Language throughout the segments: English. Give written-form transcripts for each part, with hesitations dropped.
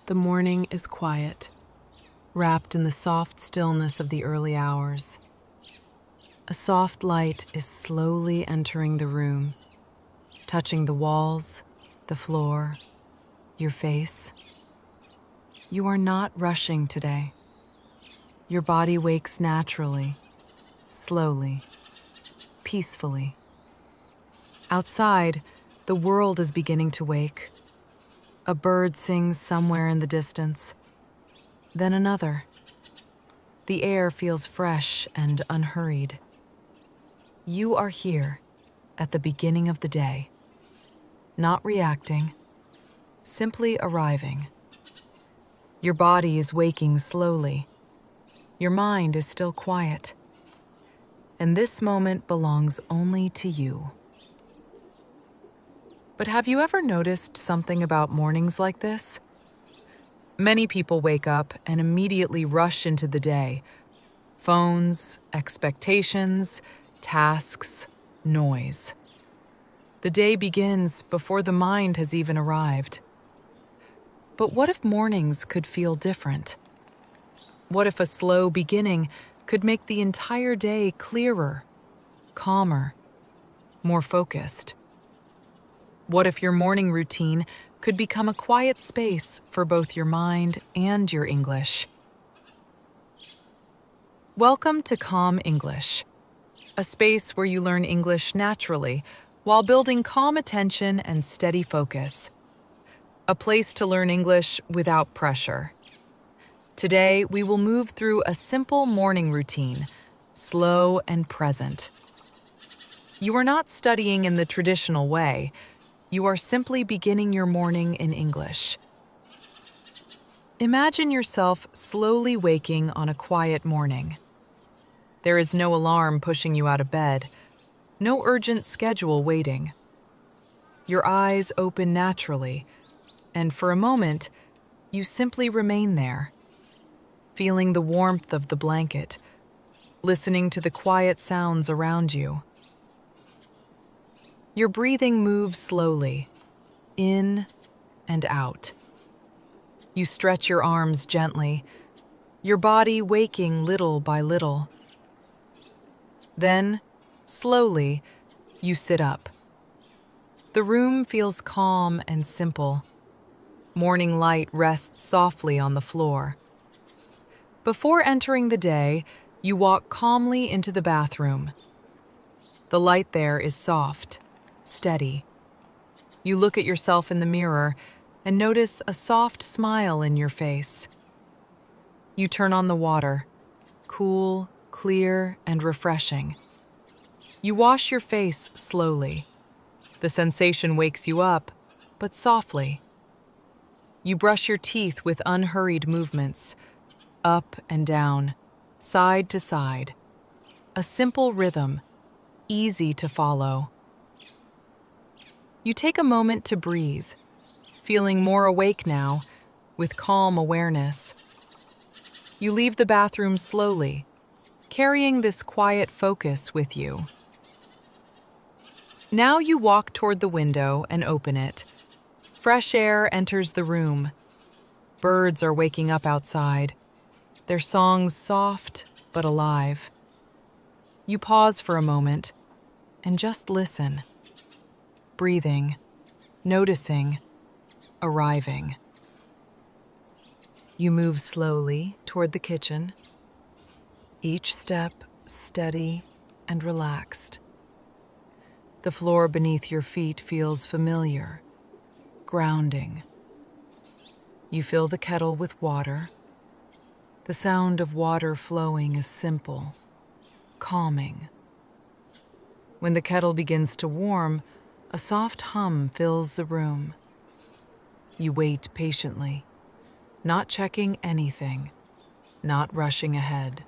The morning is quiet, wrapped in the soft stillness of the early hours. A soft light is slowly entering the room, touching the walls, the floor, your face. You are not rushing today. Your body wakes naturally, slowly, peacefully. Outside, the world is beginning to wake. A bird sings somewhere in the distance, then another. The air feels fresh and unhurried. You are here at the beginning of the day, not reacting, simply arriving. Your body is waking slowly. Your mind is still quiet. And this moment belongs only to you. But have you ever noticed something about mornings like this? Many people wake up and immediately rush into the day. Phones, expectations, tasks, noise. The day begins before the mind has even arrived. But what if mornings could feel different? What if a slow beginning could make the entire day clearer, calmer, more focused? What if your morning routine could become a quiet space for both your mind and your English? Welcome to Calm English, a space where you learn English naturally while building calm attention and steady focus. A place to learn English without pressure. Today, we will move through a simple morning routine, slow and present. You are not studying in the traditional way. You are simply beginning your morning in English. Imagine yourself slowly waking on a quiet morning. There is no alarm pushing you out of bed, no urgent schedule waiting. Your eyes open naturally, and for a moment, you simply remain there, feeling the warmth of the blanket, listening to the quiet sounds around you. Your breathing moves slowly, in and out. You stretch your arms gently, your body waking little by little. Then, slowly, you sit up. The room feels calm and simple. Morning light rests softly on the floor. Before entering the day, you walk calmly into the bathroom. The light there is soft, steady. You look at yourself in the mirror and notice a soft smile in your face. You turn on the water, cool, clear, and refreshing. You wash your face slowly. The sensation wakes you up, but softly. You brush your teeth with unhurried movements, up and down, side to side. A simple rhythm, easy to follow. You take a moment to breathe, feeling more awake now, with calm awareness. You leave the bathroom slowly, carrying this quiet focus with you. Now you walk toward the window and open it. Fresh air enters the room. Birds are waking up outside, their songs soft but alive. You pause for a moment and just listen. Breathing, noticing, arriving. You move slowly toward the kitchen, each step steady and relaxed. The floor beneath your feet feels familiar, grounding. You fill the kettle with water. The sound of water flowing is simple, calming. When the kettle begins to warm, a soft hum fills the room. You wait patiently, not checking anything, not rushing ahead.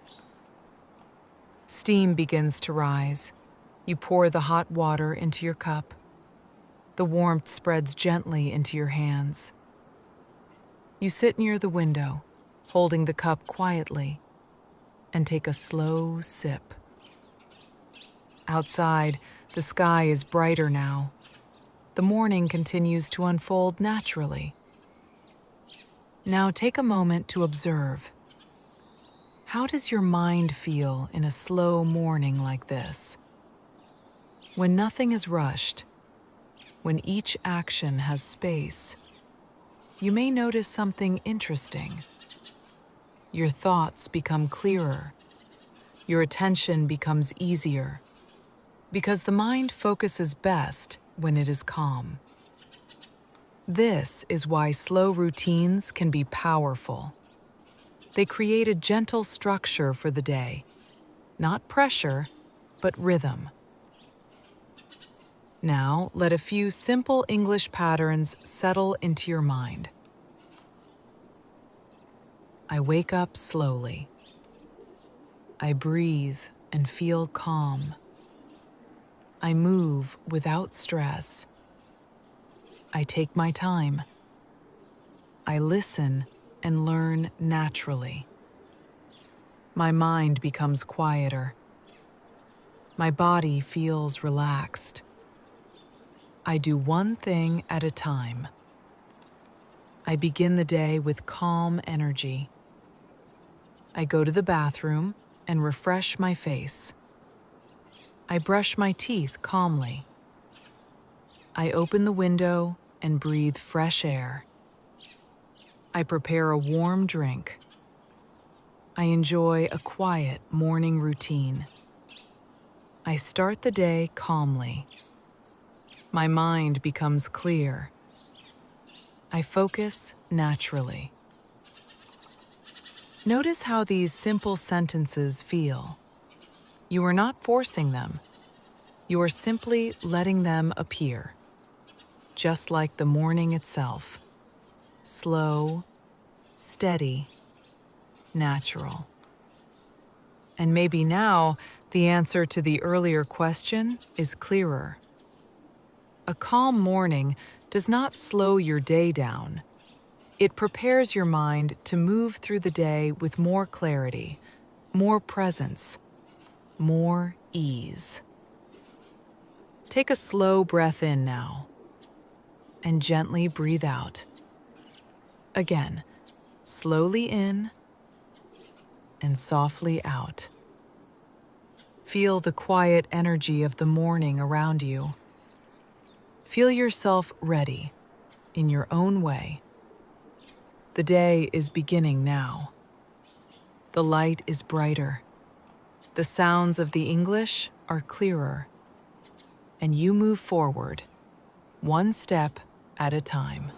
Steam begins to rise. You pour the hot water into your cup. The warmth spreads gently into your hands. You sit near the window, holding the cup quietly, and take a slow sip. Outside, the sky is brighter now. The morning continues to unfold naturally. Now take a moment to observe. How does your mind feel in a slow morning like this? When nothing is rushed, when each action has space, you may notice something interesting. Your thoughts become clearer. Your attention becomes easier, because the mind focuses best when it is calm. This is why slow routines can be powerful. They create a gentle structure for the day, not pressure, but rhythm. Now, let a few simple English patterns settle into your mind. I wake up slowly. I breathe and feel calm. I move without stress. I take my time. I listen and learn naturally. My mind becomes quieter. My body feels relaxed. I do one thing at a time. I begin the day with calm energy. I go to the bathroom and refresh my face. I brush my teeth calmly. I open the window and breathe fresh air. I prepare a warm drink. I enjoy a quiet morning routine. I start the day calmly. My mind becomes clear. I focus naturally. Notice how these simple sentences feel. You are not forcing them. You are simply letting them appear, just like the morning itself. Slow, steady, natural. And maybe now the answer to the earlier question is clearer. A calm morning does not slow your day down. It prepares your mind to move through the day with more clarity, more presence, more ease. Take a slow breath in now, and gently breathe out. Again, slowly in and softly out. Feel the quiet energy of the morning around you. Feel yourself ready in your own way. The day is beginning now. The light is brighter. The sounds of the English are clearer. And you move forward, one step at a time.